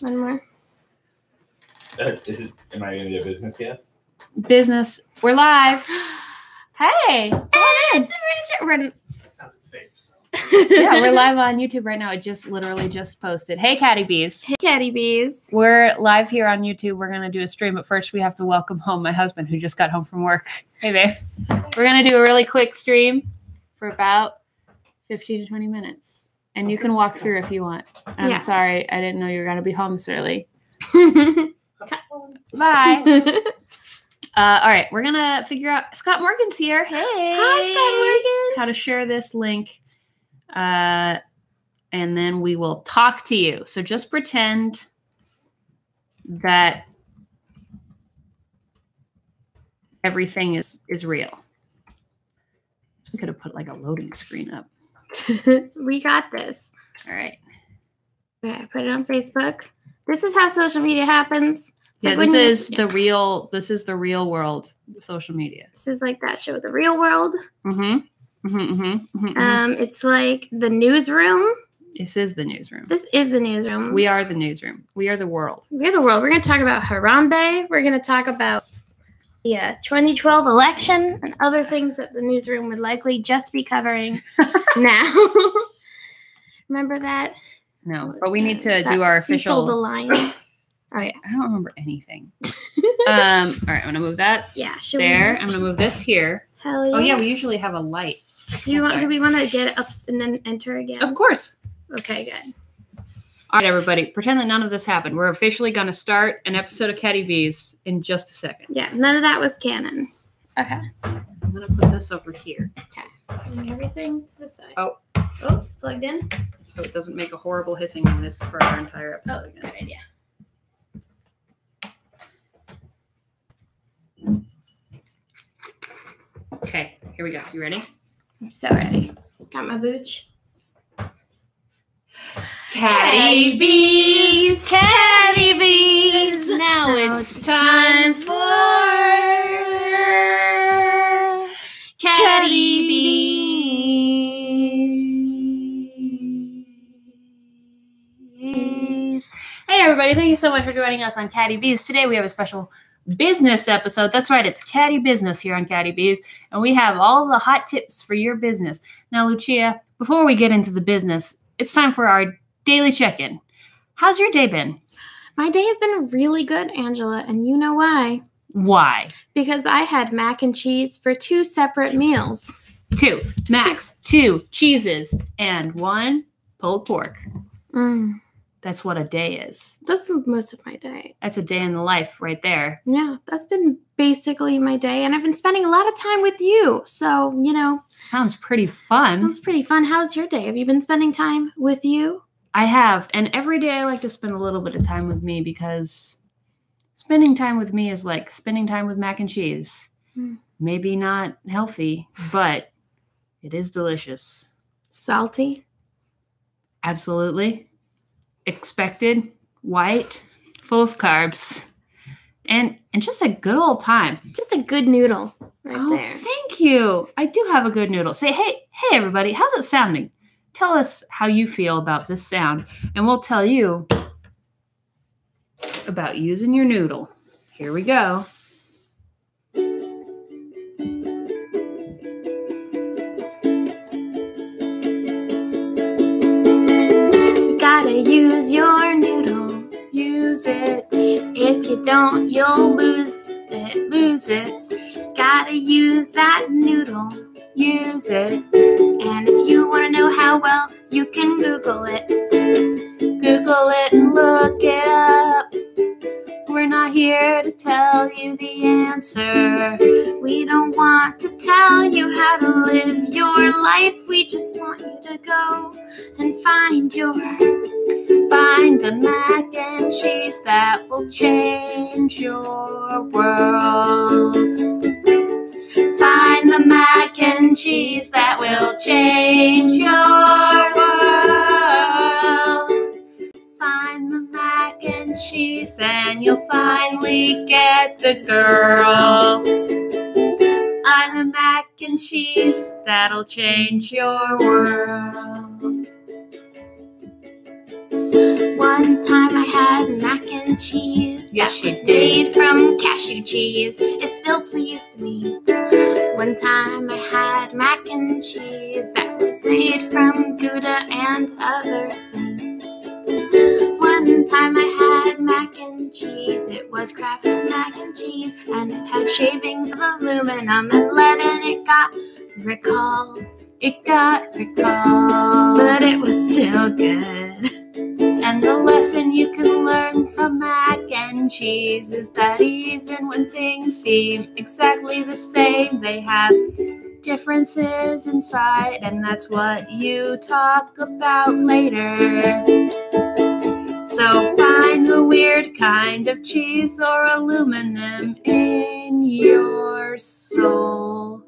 One more. Am I going to be a business guest? Business. We're live. Hey. It's Richard. That sounded safe. So. Yeah, we're live on YouTube right now. I literally just posted. Hey, Catty Bees. Hey, Catty Bees. We're live here on YouTube. We're going to do a stream, but first we have to welcome home my husband who just got home from work. Hey, babe. We're going to do a really quick stream for about 15 to 20 minutes. And you can walk through if you want. I'm sorry. I didn't know you were going to be home this early. Bye. All right. We're going to figure out. Scott Morgan's here. Hey. Hi, Scott Morgan. How to share this link. And then we will talk to you. So just pretend that everything is real. We could have put like a loading screen up. We got this. All right. Okay, I put it on Facebook. This is how social media happens. Yeah, this is the real world social media. This is like that show, The Real World. It's like the newsroom. This is the newsroom. This is the newsroom. We are the newsroom. We are the world. We're the world. We're going to talk about Harambe. We're going to talk about the 2012 election and other things that the newsroom would likely just be covering now. Remember that? No, but we need to do our official. Cecil the Lion. Oh, yeah. I don't remember anything. All right, I'm going to move that there. I'm going to move this here. Hell yeah. Oh, yeah, we usually have a light. Do we want to get it up and then enter again? Of course. Okay, good. All right, everybody. Pretend that none of this happened. We're officially going to start an episode of Catty B's in just a second. Yeah, none of that was canon. Okay. I'm going to put this over here. Okay. Bring everything to the side. Oh, it's plugged in. So it doesn't make a horrible hissing noise for our entire episode again. Good idea. Okay, here we go. You ready? I'm so ready. Got my booch. Catty Bees, Catty Bees. Now it's time for Catty Bees. Hey, everybody. Thank you so much for joining us on Catty Bees. Today we have a special business episode. That's right. It's Catty Business here on Catty Bees. And we have all of the hot tips for your business. Now, Lucia, before we get into the business, it's time for our daily check-in. How's your day been? My day has been really good, Angela, and you know why? Why? Because I had mac and cheese for 2 separate meals. 2. Max. 2 cheeses and 1 pulled pork. That's what a day is. That's most of my day. That's a day in the life right there. Yeah, that's been basically my day, and I've been spending a lot of time with you, so, you know. Sounds pretty fun. Sounds pretty fun. How's your day? Have you been spending time with you? I have, and every day I like to spend a little bit of time with me because spending time with me is like spending time with mac and cheese. Maybe not healthy, but it is delicious. Salty? Absolutely. Expected, white, full of carbs, and just a good old time. Just a good noodle right there. Thank you. I do have a good noodle. Say, hey, everybody, how's it sounding? Tell us how you feel about this sound, and we'll tell you about using your noodle. Here we go. Gotta use your noodle. Use it. If you don't, you'll lose it. Lose it. Gotta use that noodle. Use it. And if you want to know how well, you can Google it. Google it and look it up. We're not here to tell you the answer. We don't want to tell you how to live your life. We just want you to go and find the mac and cheese that will change your world. Find the mac and cheese that will change your world. Find the mac and cheese and you'll finally get the girl. Find the mac and cheese that'll change your world. One time I had mac and cheese Yes, that you was did. made from cashew cheese. It still pleased me. One time I had mac and cheese that was made from Gouda and other things. One time I had mac and cheese. It was Kraft mac and cheese, and it had shavings of aluminum and lead, and it got recalled. It got recalled. But it was still good. And the lesson you can learn from mac and cheese is that even when things seem exactly the same, they have differences inside, and that's what you talk about later. So find the weird kind of cheese or aluminum in your soul.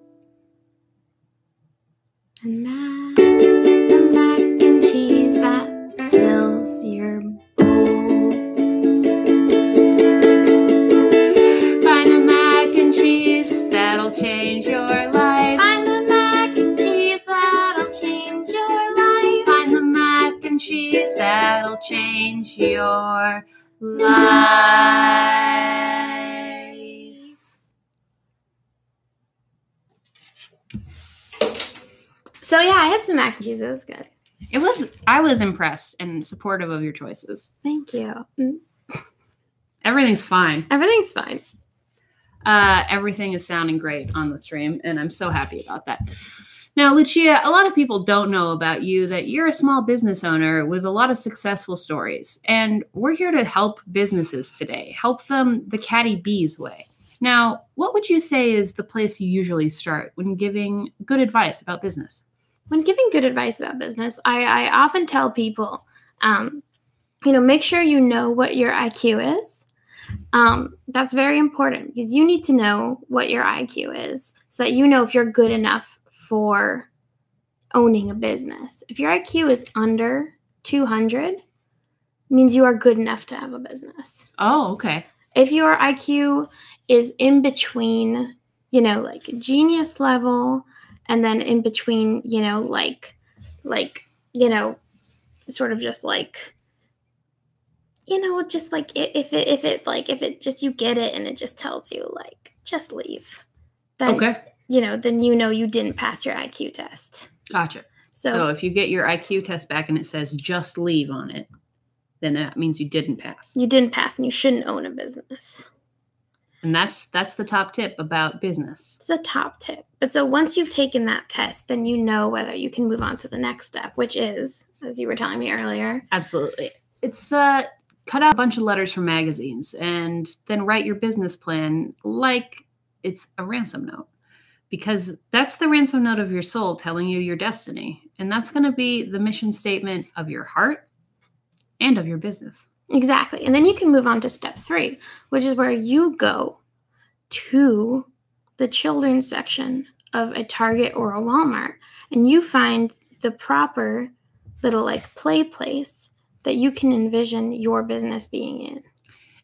And that's the mac and cheese that fills your bowl. Find the mac and cheese that'll change your life. Find the mac and cheese that'll change your life. Find the mac and cheese that'll change your life. So yeah, I had some mac and cheese. It was good. I was impressed and supportive of your choices. Thank you. Everything's fine. Everything's fine. Everything is sounding great on the stream, and I'm so happy about that. Now, Lucia, a lot of people don't know about you that you're a small business owner with a lot of successful stories, and we're here to help businesses today, help them the Catty B's way. Now, what would you say is the place you usually start when giving good advice about business? When giving good advice about business, I often tell people, make sure you know what your IQ is. That's very important because you need to know what your IQ is so that you know if you're good enough for owning a business. If your IQ is under 200, it means you are good enough to have a business. Oh, okay. If your IQ is in between, like genius level, and then in between, sort of just like, just like if it just you get it and it just tells you like just leave, then Okay. then you didn't pass your IQ test. Gotcha. So So if you get your IQ test back and it says just leave on it, then that means you didn't pass. you didn't pass and you shouldn't own a business. And that's the top tip about business. It's a top tip. But so once you've taken that test, then you know whether you can move on to the next step, which is, as you were telling me earlier. Absolutely. It's cut out a bunch of letters from magazines and then write your business plan like it's a ransom note. Because that's the ransom note of your soul telling you your destiny. And that's going to be the mission statement of your heart and of your business. Exactly. And then you can move on to step 3, which is where you go to the children's section of a Target or a Walmart and you find the proper little like play place that you can envision your business being in.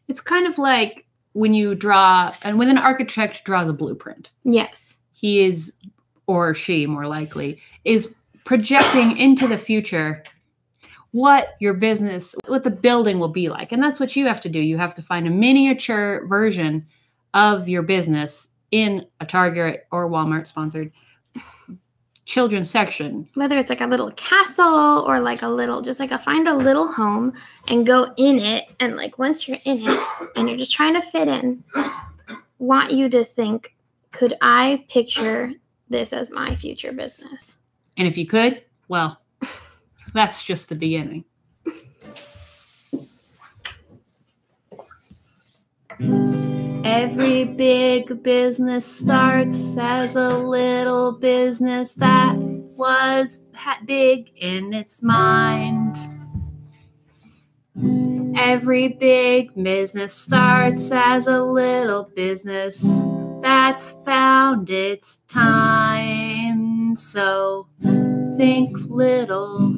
It's kind of like when you draw, and when an architect draws a blueprint. Yes. He is, or she more likely, is projecting into the future what your business, what the building will be like. And that's what you have to do. You have to find a miniature version of your business in a Target or Walmart sponsored children's section. Whether it's like a little castle or like a little, just like find a little home and go in it. And like once you're in it and you're just trying to fit in, want you to think, could I picture this as my future business? And if you could, well, that's just the beginning. Every big business starts as a little business that was big in its mind. Every big business starts as a little business that's found its time. So think little,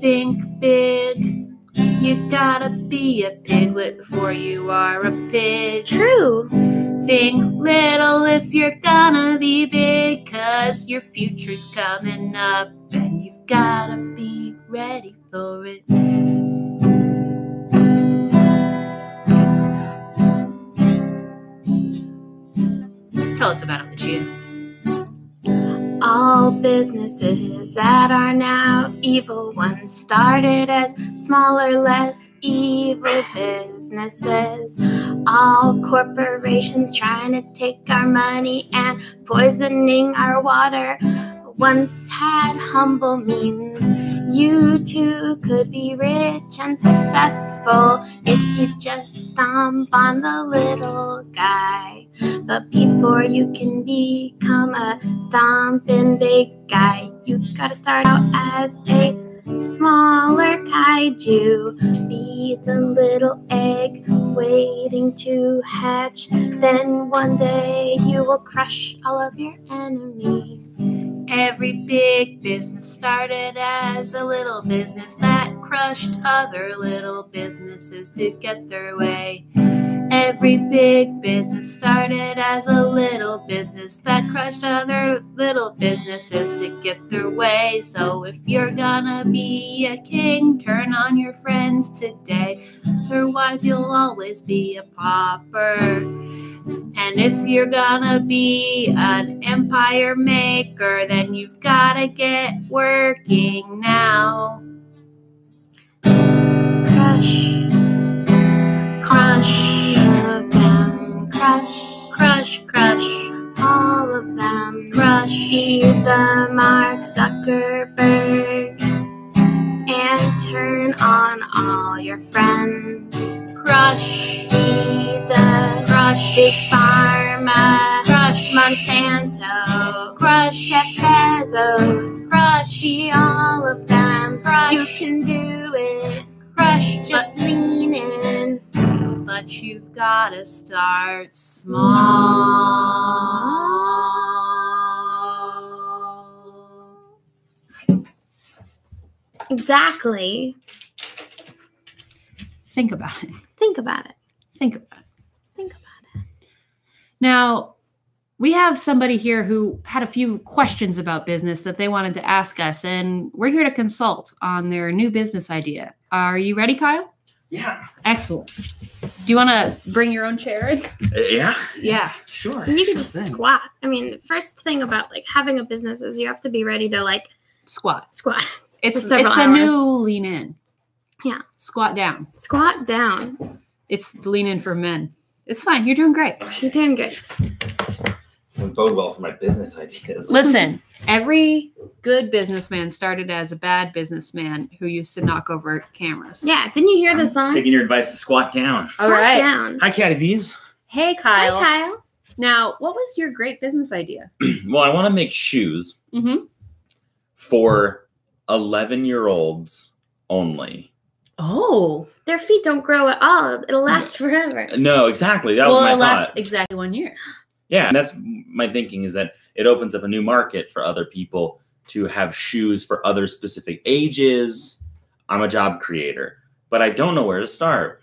think big. You gotta be a piglet before you are a pig. True. Think little if you're gonna be big, 'cause your future's coming up and you've gotta be ready for it. Tell us about it, Lucia. All businesses that are now evil once started as smaller, less evil businesses. All corporations trying to take our money and poisoning our water once had humble means. You too could be rich and successful if you just stomp on the little guy. But before you can become a stomping big guy, you gotta start out as a smaller kaiju. Be the little egg waiting to hatch. Then one day you will crush all of your enemies. Every big business started as a little business that crushed other little businesses to get their way. Every big business started as a little business that crushed other little businesses to get their way. So if you're gonna be a king, turn on your friends today. Otherwise you'll always be a pauper. And if you're gonna be an empire maker, then you've gotta get working now. Crush, crush of them, crush, crush all of them. Crush, be the Mark Zuckerberg and turn on all your friends. Crush, be the Big Pharma, crush Monsanto, crush Jeff Bezos, crush be all of them. Crush, you can do it. Crush, just lean in. But you've gotta start small. Exactly. Think about it. Think about it. Think about it. Think about it. Now, we have somebody here who had a few questions about business that they wanted to ask us, and we're here to consult on their new business idea. Are you ready, Kyle? Yeah. Excellent. Do you want to bring your own chair in? Yeah. Yeah. Sure. You can just squat. I mean, the first thing about like having a business is you have to be ready to like Squat. It's for several the hours. new lean in. Yeah. Squat down. Squat down. It's the lean in for men. It's fine. You're doing great. You're doing good. This will bode well for my business ideas. Listen, every good businessman started as a bad businessman who used to knock over cameras. Yeah. Didn't you hear the song? Taking your advice to squat down. Squat All right. down. Hi, Catty Bees. Hey, Kyle. Hi, Kyle. Now, what was your great business idea? Well, I want to make shoes Mm-hmm. for 11-year-olds only. Oh. Their feet don't grow at all. It'll last forever. No, exactly. That was Well, my it lasts thought. exactly 1 year. Yeah, and that's my thinking, is that it opens up a new market for other people to have shoes for other specific ages. I'm a job creator, but I don't know where to start.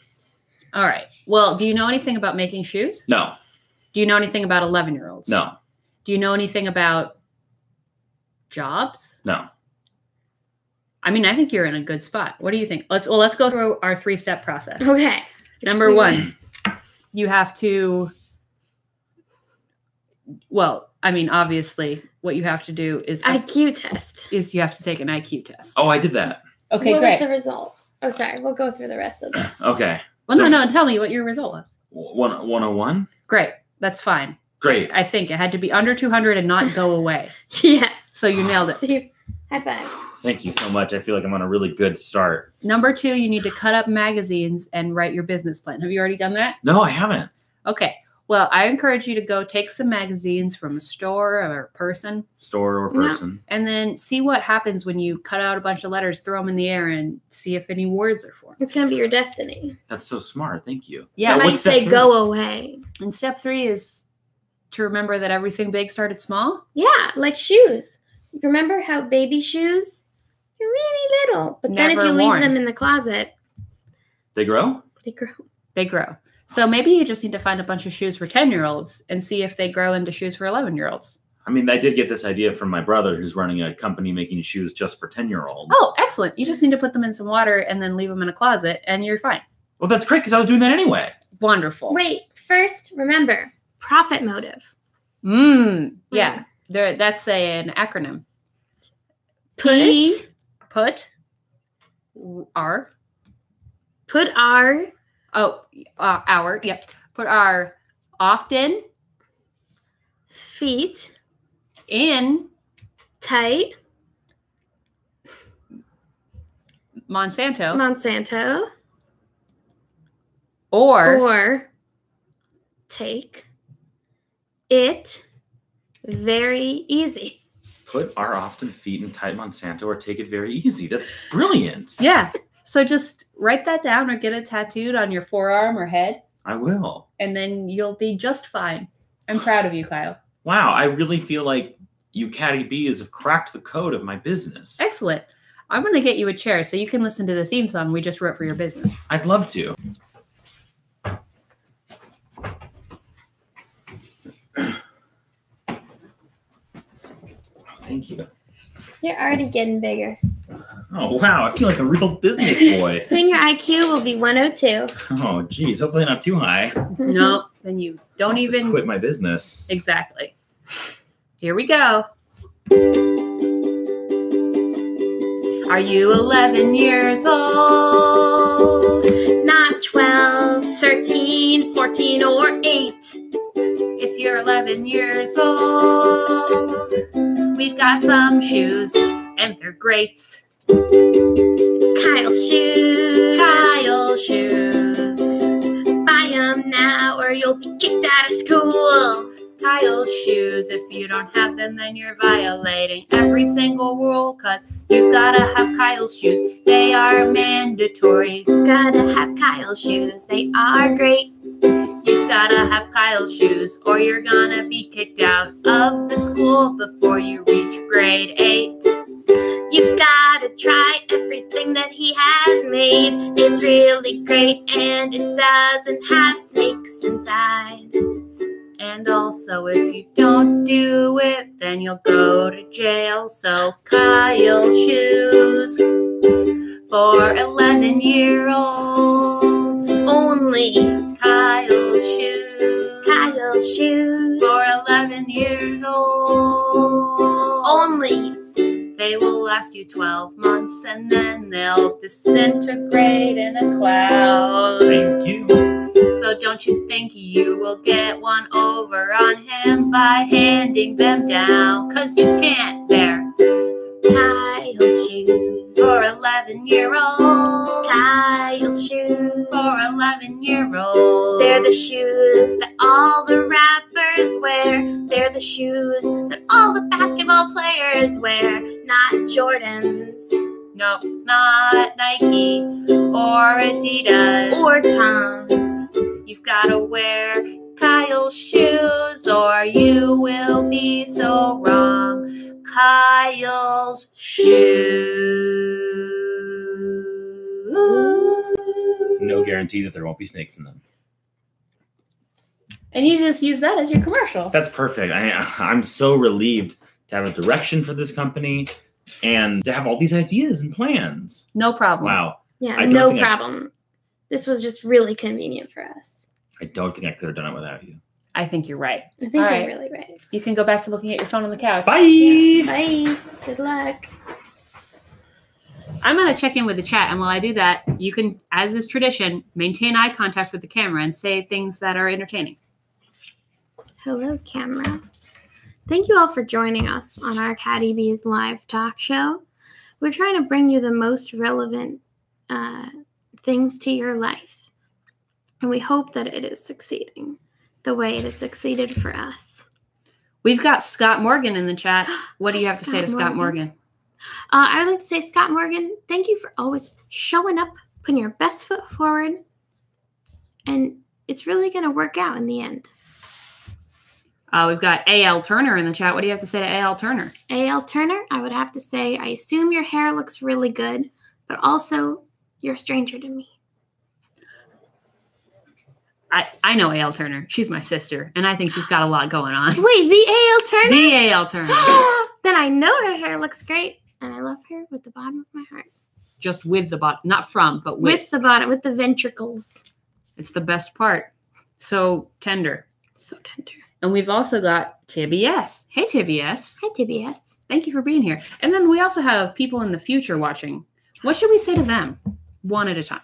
All right. Well, do you know anything about making shoes? No, Do you know anything about 11-year-olds? no, Do you know anything about jobs? no. I mean, I think you're in a good spot. What do you think? Let's go through our 3-step process. Okay. Number 1, you have to, well, I mean, obviously what you have to do is IQ test. you have to take an IQ test. Oh, I did that. Okay, what great. was the result? Oh, sorry. We'll go through the rest of it. Okay. Well, no, tell me what your result was. 101? Great. That's fine. Great. I think it had to be under 200 and not go away. Yes. So you nailed it. See, high five. Thank you so much. I feel like I'm on a really good start. Number 2, you need to cut up magazines and write your business plan. Have you already done that? No, I haven't. Okay. Well, I encourage you to go take some magazines from a store or a person Store or person. and then see what happens when you cut out a bunch of letters, throw them in the air, and see if any words are formed. It's going to be your destiny. That's so smart. Thank you. Yeah. It Now, might what's step say 3? go away. And step 3 is to remember that everything big started small. Yeah, like shoes. Remember how baby shoes? They're really little. But then if Never you leave worn. them in the closet, They grow? they grow. They grow. So maybe you just need to find a bunch of shoes for 10-year-olds and see if they grow into shoes for 11-year-olds. I mean, I did get this idea from my brother, who's running a company making shoes just for 10-year-olds. Oh, excellent. You just need to put them in some water and then leave them in a closet and you're fine. Well, that's great, because I was doing that anyway. Wonderful. Wait, first, remember, profit motive. Yeah. That's an acronym. Put. Put. R. Put our. Oh, our. Yep. Put our often. Feet. In. Tight. Monsanto. Or take it very easy. Put our often feet in tight Monsanto or take it very easy. That's brilliant. Yeah. So just write that down or get it tattooed on your forearm or head. I will. And then you'll be just fine. I'm proud of you, Kyle. Wow, I really feel like you Catty B's have cracked the code of my business. Excellent. I'm going to get you a chair so you can listen to the theme song we just wrote for your business. I'd love to. Thank you. You're already getting bigger. Oh, wow. I feel like a real business boy. Soon your IQ will be 102. Oh, geez. Hopefully not too high. No, then you don't I'll have to even quit my business. Exactly. Here we go. Are you 11 years old? Not 12, 13, 14, or 8. If you're 11 years old, we've got some shoes, and they're great. Kyle shoes. Kyle shoes. Buy them now or you'll be kicked out of school. Kyle shoes. If you don't have them, then you're violating every single rule, because you've got to have Kyle shoes. They are mandatory. You've gotta have Kyle shoes. They are great. You've got to have Kyle shoes, or you're gonna be kicked out of the school before you reach grade 8. You gotta try everything that he has made. It's really great and it doesn't have snakes inside. And also, if you don't do it, then you'll go to jail. So Kyle shoes for 11-year-olds. Only Kyle shoes. Kyle shoes. For 11 years old. Only. They will last you 12 months and then they'll disintegrate in a cloud. Thank you. So don't you think you will get one over on him by handing them down? 'Cause you can't. They're Kyle shoes. for 11-year-olds. Kyle shoes. For 11-year-olds. They're the shoes that all the rappers wear. They're the shoes that all the basketball players wear. Not Jordans. Nope, not Nike or Adidas. Or Toms. You've got to wear Kyle's shoes or you will be so wrong. Kyle's shoes. No guarantee that there won't be snakes in them. And you just use that as your commercial. That's perfect. I'm so relieved to have a direction for this company and to have all these ideas and plans. No problem. Wow. Yeah, I don't no think problem. This was just really convenient for us. I don't think I could have done it without you. I think you're right. I think All you're right. really right. You can go back to looking at your phone on the couch. Bye. Bye. Good luck. I'm going to check in with the chat. And while I do that, you can, as is tradition, maintain eye contact with the camera and say things that are entertaining. Hello, camera. Thank you all for joining us on our Catty B's live talk show. We're trying to bring you the most relevant things to your life. And we hope that it is succeeding the way it has succeeded for us. We've got Scott Morgan in the chat. What do you have to say to Scott Morgan? I'd like to say, Scott Morgan, thank you for always showing up, putting your best foot forward. And it's really going to work out in the end. We've got A.L. Turner in the chat. What do you have to say to A.L. Turner? A.L. Turner, I would have to say, I assume your hair looks really good, but also you're a stranger to me. I know A.L. Turner. She's my sister, and I think she's got a lot going on. Wait, the A.L. Turner? The A.L. Turner. Then I know her hair looks great, and I love her with the bottom of my heart. Just with the bottom. Not from, but with. With the bottom, with the ventricles. It's the best part. So tender. So tender. And we've also got TBS. Hey, TBS. Hi, TBS. Thank you for being here. And then we also have people in the future watching. What should we say to them? One at a time.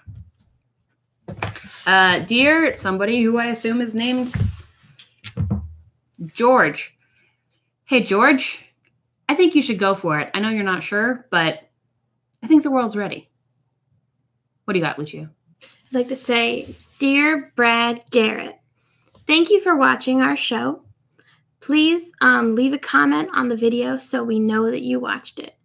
Dear somebody who I assume is named George. Hey, George, I think you should go for it. I know you're not sure, but I think the world's ready. What do you got, Lucia? I'd like to say, Dear Brad Garrett, thank you for watching our show. Please leave a comment on the video so we know that you watched it.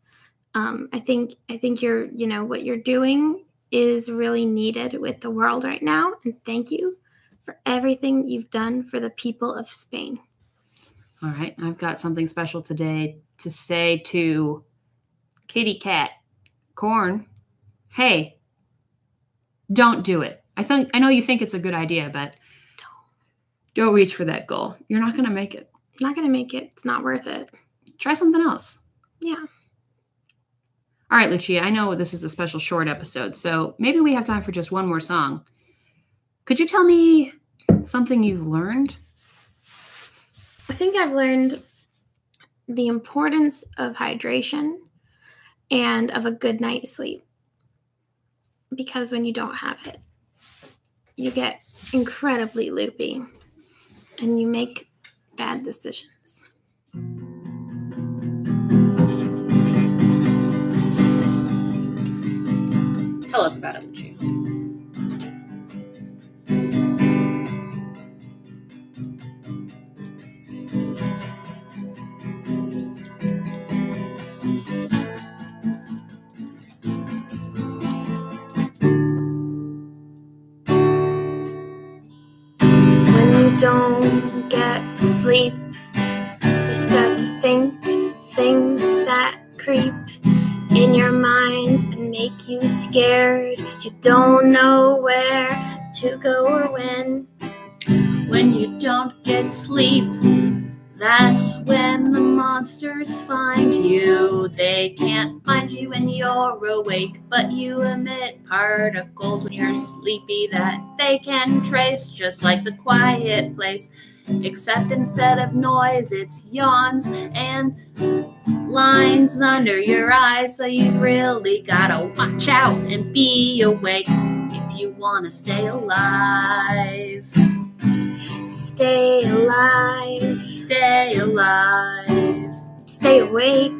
I think you're, what you're doing is really needed with the world right now. And thank you for everything you've done for the people of Spain. All right. I've got something special today to say to Kitty Cat Corn. Hey, don't do it. I know you think it's a good idea, but don't reach for that goal. You're not going to make it. Not going to make it. It's not worth it. Try something else. Yeah. All right, Lucia, I know this is a special short episode, so maybe we have time for just one more song. Could you tell me something you've learned? I think I've learned the importance of hydration and of a good night's sleep. Because when you don't have it, you get incredibly loopy and you make bad decisions. Tell us about it, Lucia. When you don't get sleep, you start to think things that creep in your mind and make you scared. You don't know where to go or when. When you don't get sleep, that's when the monsters find you. They can't find you when you're awake, but you emit particles when you're sleepy that they can trace, just like the quiet place. Except instead of noise, it's yawns and lines under your eyes. So you've really gotta watch out and be awake if you wanna stay alive. Stay alive. Stay alive. Stay awake.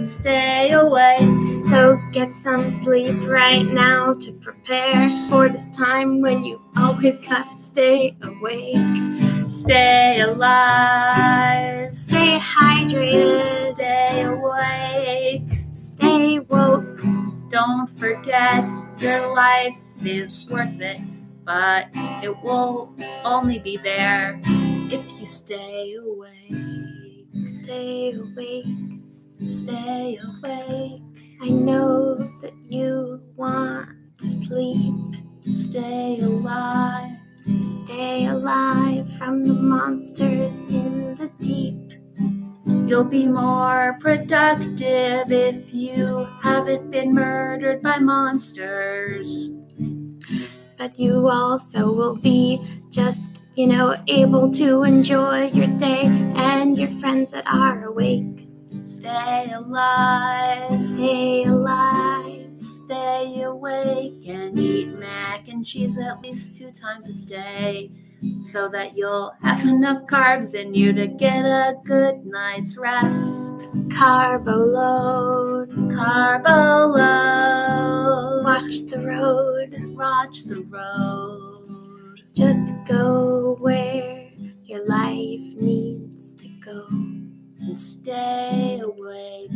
Stay awake. So get some sleep right now to prepare for this time when you always gotta stay awake. Stay alive. Stay hydrated. Stay awake. Stay woke. Don't forget your life is worth it, but it will only be there if you stay awake. Stay awake. Stay awake. I know that you want to sleep. Stay alive. Stay alive from the monsters in the deep. You'll be more productive if you haven't been murdered by monsters. But you also will be just, able to enjoy your day and your friends that are awake. Stay alive. Stay alive. Stay awake and eat mac and cheese at least 2 times a day, so that you'll have enough carbs in you to get a good night's rest. Carbo load. Carbo load. Watch the road. Watch the road. Just go where your life needs to go. And stay awake.